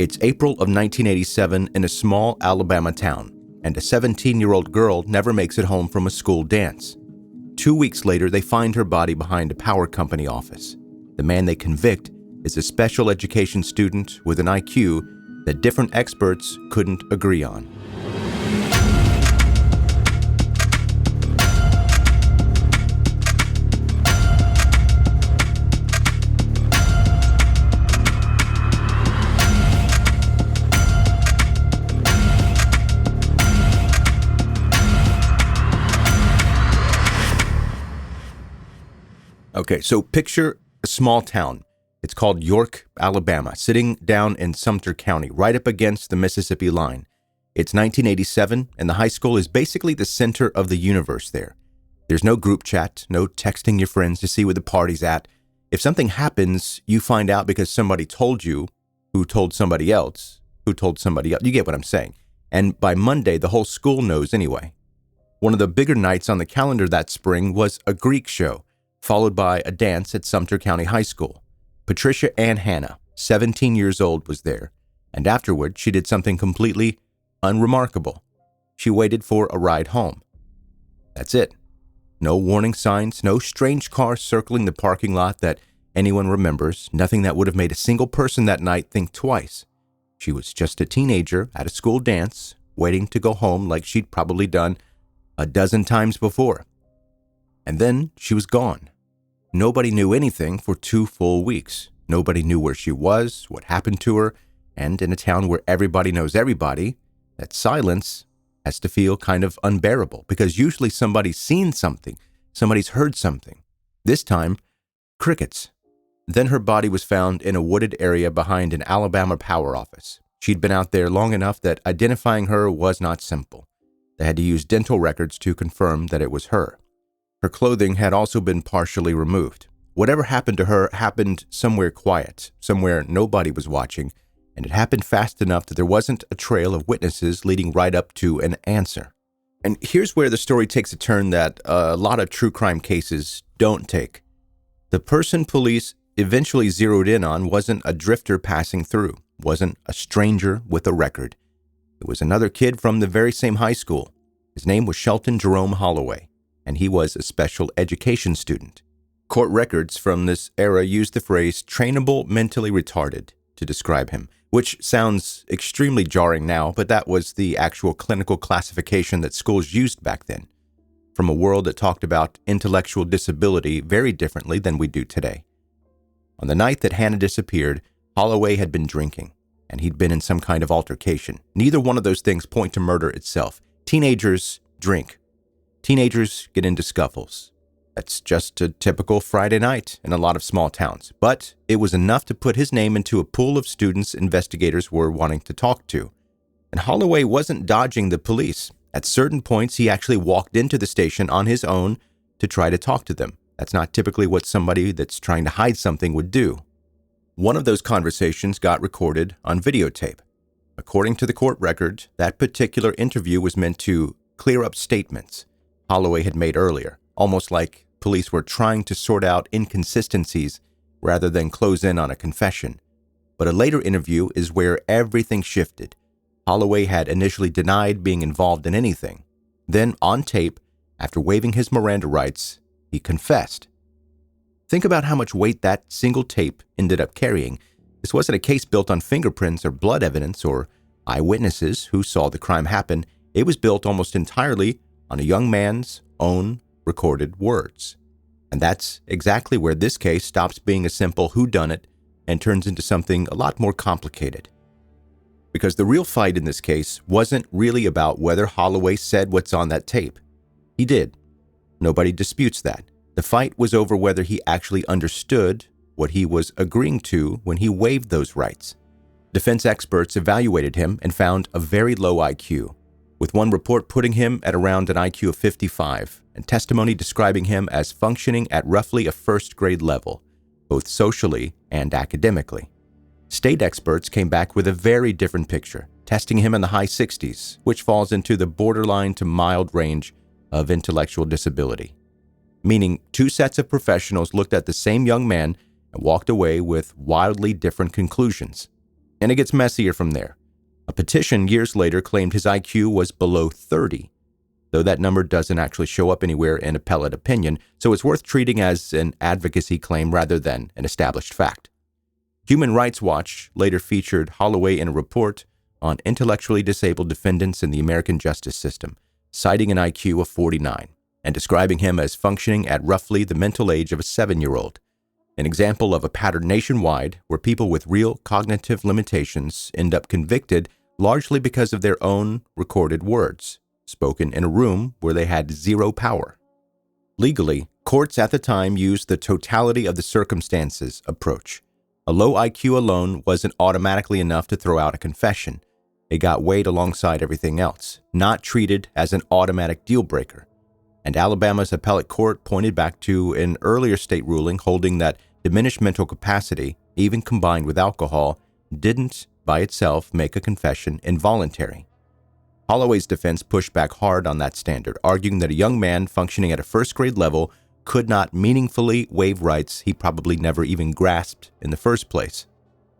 It's April of 1987 in a small Alabama town, and a 17-year-old girl never makes it home from a school dance. 2 weeks later, they find her body behind a power company office. The man they convict is a special education student with an IQ that different experts couldn't agree on. Okay, so picture a small town. It's called York, Alabama, sitting down in Sumter County, right up against the Mississippi line. It's 1987, and the high school is basically the center of the universe there. There's no group chat, no texting your friends to see where the party's at. If something happens, you find out because somebody told you, who told somebody else, who told somebody else. You get what I'm saying. And by Monday, the whole school knows anyway. One of the bigger nights on the calendar that spring was a Greek show, followed by a dance at Sumter County High School. Patricia Ann Hannah, 17 years old, was there, and afterward she did something completely unremarkable. She waited for a ride home. That's it. No warning signs, no strange cars circling the parking lot that anyone remembers, nothing that would have made a single person that night think twice. She was just a teenager at a school dance, waiting to go home like she'd probably done a dozen times before. And then she was gone. Nobody knew anything for 2 full weeks. Nobody knew where she was, what happened to her, and in a town where everybody knows everybody, that silence has to feel kind of unbearable because usually somebody's seen something, somebody's heard something. This time, crickets. Then her body was found in a wooded area behind an Alabama power office. She'd been out there long enough that identifying her was not simple. They had to use dental records to confirm that it was her. Her clothing had also been partially removed. Whatever happened to her happened somewhere quiet, somewhere nobody was watching, and it happened fast enough that there wasn't a trail of witnesses leading right up to an answer. And here's where the story takes a turn that a lot of true crime cases don't take. The person police eventually zeroed in on wasn't a drifter passing through, wasn't a stranger with a record. It was another kid from the very same high school. His name was Shelton Jerome Holloway, and he was a special education student. Court records from this era used the phrase trainable mentally retarded to describe him, which sounds extremely jarring now, but that was the actual clinical classification that schools used back then, from a world that talked about intellectual disability very differently than we do today. On the night that Hannah disappeared, Holloway had been drinking, and he'd been in some kind of altercation. Neither one of those things point to murder itself. Teenagers drink. Teenagers get into scuffles. That's just a typical Friday night in a lot of small towns. But it was enough to put his name into a pool of students investigators were wanting to talk to. And Holloway wasn't dodging the police. At certain points, he actually walked into the station on his own to try to talk to them. That's not typically what somebody that's trying to hide something would do. One of those conversations got recorded on videotape. According to the court record, that particular interview was meant to clear up statements Holloway had made earlier, almost like police were trying to sort out inconsistencies rather than close in on a confession. But a later interview is where everything shifted. Holloway had initially denied being involved in anything. Then, on tape, after waiving his Miranda rights, he confessed. Think about how much weight that single tape ended up carrying. This wasn't a case built on fingerprints or blood evidence or eyewitnesses who saw the crime happen. It was built almost entirely on a young man's own recorded words. And that's exactly where this case stops being a simple whodunit and turns into something a lot more complicated. Because the real fight in this case wasn't really about whether Holloway said what's on that tape. He did. Nobody disputes that. The fight was over whether he actually understood what he was agreeing to when he waived those rights. Defense experts evaluated him and found a very low IQ, with one report putting him at around an IQ of 55, and testimony describing him as functioning at roughly a first-grade level, both socially and academically. State experts came back with a very different picture, testing him in the high 60s, which falls into the borderline to mild range of intellectual disability. Meaning 2 sets of professionals looked at the same young man and walked away with wildly different conclusions. And it gets messier from there. A petition years later claimed his IQ was below 30, though that number doesn't actually show up anywhere in appellate opinion, so it's worth treating as an advocacy claim rather than an established fact. Human Rights Watch later featured Holloway in a report on intellectually disabled defendants in the American justice system, citing an IQ of 49 and describing him as functioning at roughly the mental age of a 7-year-old, an example of a pattern nationwide where people with real cognitive limitations end up convicted largely because of their own recorded words, spoken in a room where they had zero power. Legally, courts at the time used the totality of the circumstances approach. A low IQ alone wasn't automatically enough to throw out a confession. It got weighed alongside everything else, not treated as an automatic deal breaker. And Alabama's appellate court pointed back to an earlier state ruling holding that diminished mental capacity, even combined with alcohol, didn't by itself make a confession involuntary. Holloway's defense pushed back hard on that standard, arguing that a young man functioning at a first-grade level could not meaningfully waive rights he probably never even grasped in the first place.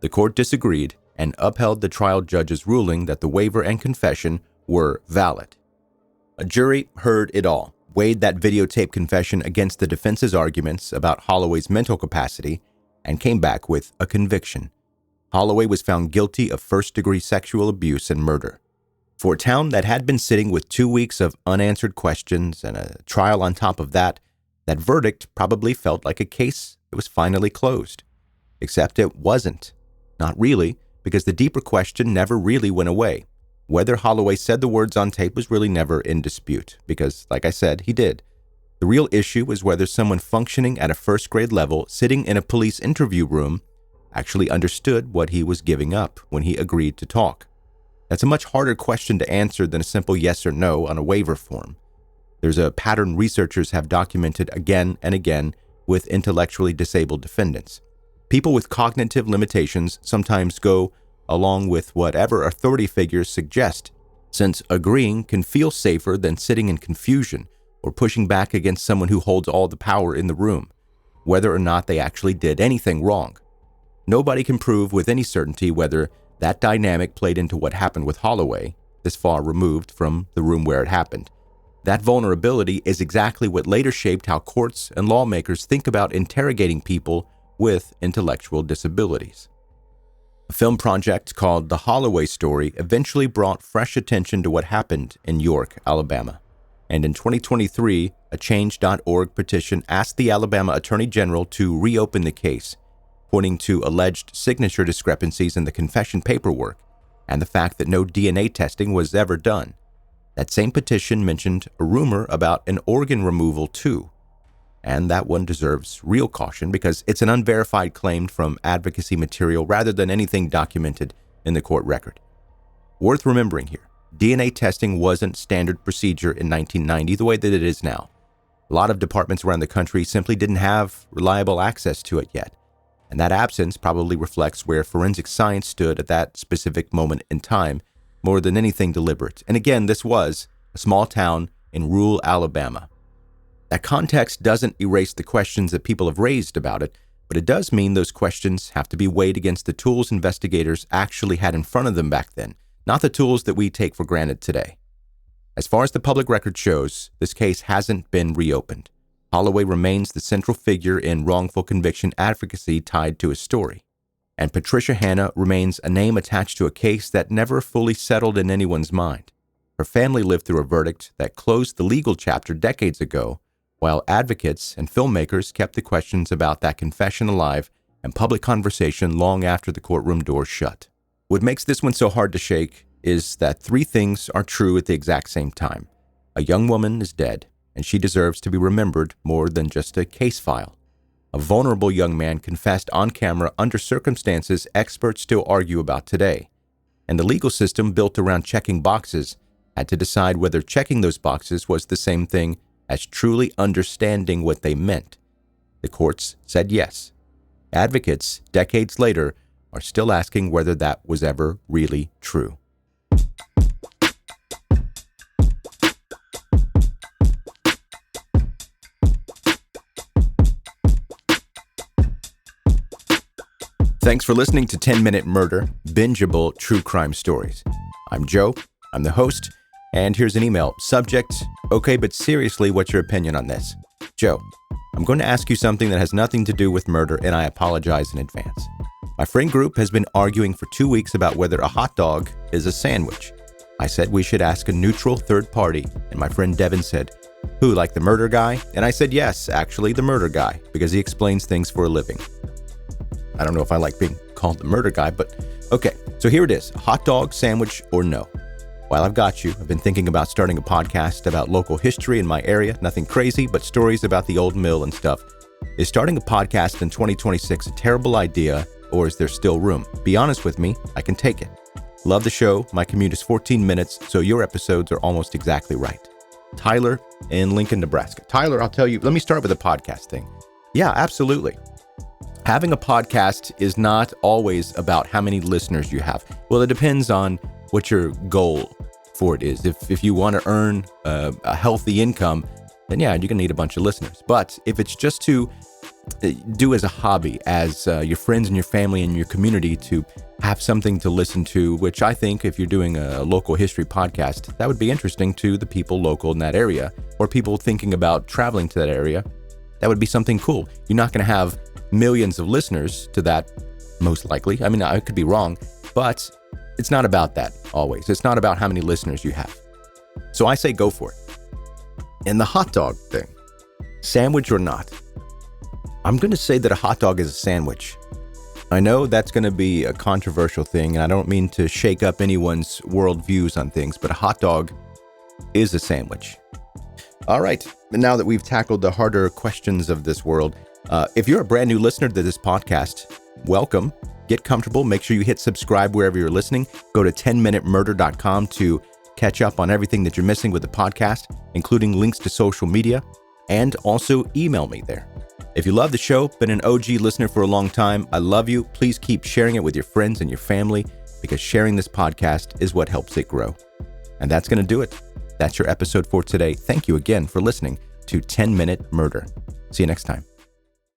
The court disagreed and upheld the trial judge's ruling that the waiver and confession were valid. A jury heard it all, weighed that videotape confession against the defense's arguments about Holloway's mental capacity, and came back with a conviction. Holloway was found guilty of first-degree sexual abuse and murder. For a town that had been sitting with 2 weeks of unanswered questions and a trial on top of that, that verdict probably felt like a case that was finally closed. Except it wasn't. Not really, because the deeper question never really went away. Whether Holloway said the words on tape was really never in dispute, because, like I said, he did. The real issue was whether someone functioning at a first-grade level, sitting in a police interview room, actually understood what he was giving up when he agreed to talk. That's a much harder question to answer than a simple yes or no on a waiver form. There's a pattern researchers have documented again and again with intellectually disabled defendants. People with cognitive limitations sometimes go along with whatever authority figures suggest, since agreeing can feel safer than sitting in confusion or pushing back against someone who holds all the power in the room, whether or not they actually did anything wrong. Nobody can prove with any certainty whether that dynamic played into what happened with Holloway, this far removed from the room where it happened. That vulnerability is exactly what later shaped how courts and lawmakers think about interrogating people with intellectual disabilities. A film project called The Holloway Story eventually brought fresh attention to what happened in York, Alabama. And in 2023, a Change.org petition asked the Alabama Attorney General to reopen the case, pointing to alleged signature discrepancies in the confession paperwork and the fact that no DNA testing was ever done. That same petition mentioned a rumor about an organ removal too, and that one deserves real caution because it's an unverified claim from advocacy material rather than anything documented in the court record. Worth remembering here, DNA testing wasn't standard procedure in 1990 the way that it is now. A lot of departments around the country simply didn't have reliable access to it yet, and that absence probably reflects where forensic science stood at that specific moment in time, more than anything deliberate. And again, this was a small town in rural Alabama. That context doesn't erase the questions that people have raised about it, but it does mean those questions have to be weighed against the tools investigators actually had in front of them back then, not the tools that we take for granted today. As far as the public record shows, this case hasn't been reopened. Holloway remains the central figure in wrongful conviction advocacy tied to his story. And Patricia Hannah remains a name attached to a case that never fully settled in anyone's mind. Her family lived through a verdict that closed the legal chapter decades ago, while advocates and filmmakers kept the questions about that confession alive and public conversation long after the courtroom doors shut. What makes this one so hard to shake is that three things are true at the exact same time. A young woman is dead, and she deserves to be remembered more than just a case file. A vulnerable young man confessed on camera under circumstances experts still argue about today. And the legal system built around checking boxes had to decide whether checking those boxes was the same thing as truly understanding what they meant. The courts said yes. Advocates, decades later, are still asking whether that was ever really true. Thanks for listening to 10-Minute Murder, bingeable true crime stories. I'm Joe, I'm the host, and here's an email. Subject, okay, but seriously, what's your opinion on this? Joe, I'm going to ask you something that has nothing to do with murder, and I apologize in advance. My friend group has been arguing for 2 weeks about whether a hot dog is a sandwich. I said we should ask a neutral third party, and my friend Devin said, who, like the murder guy? And I said, yes, actually, the murder guy, because he explains things for a living. I don't know if I like being called the murder guy, but okay. So here it is, hot dog, sandwich, or no? While I've got you, I've been thinking about starting a podcast about local history in my area. Nothing crazy, but stories about the old mill and stuff. Is starting a podcast in 2026 a terrible idea, or is there still room? Be honest with me, I can take it. Love the show. My commute is 14 minutes, so your episodes are almost exactly right. Tyler in Lincoln, Nebraska. Tyler, I'll tell you, let me start with the podcast thing. Yeah, absolutely. Having a podcast is not always about how many listeners you have. Well, it depends on what your goal for it is. If you want to earn a healthy income, then yeah, you're going to need a bunch of listeners. But if it's just to do as a hobby, as your friends and your family and your community to have something to listen to, which I think if you're doing a local history podcast, that would be interesting to the people local in that area or people thinking about traveling to that area. That would be something cool. You're not going to have millions of listeners to that, most likely. I mean, I could be wrong, but it's not about that always. It's not about how many listeners you have. So I say go for it. And the hot dog thing, sandwich or not, I'm going to say that a hot dog is a sandwich. I know that's going to be a controversial thing, and I don't mean to shake up anyone's worldviews on things, but a hot dog is a sandwich. All right, and now that we've tackled the harder questions of this world, if you're a brand new listener to this podcast, welcome. Get comfortable. Make sure you hit subscribe wherever you're listening. Go to 10minutemurder.com to catch up on everything that you're missing with the podcast, including links to social media, and also email me there. If you love the show, been an OG listener for a long time, I love you. Please keep sharing it with your friends and your family because sharing this podcast is what helps it grow. And that's going to do it. That's your episode for today. Thank you again for listening to 10 Minute Murder. See you next time.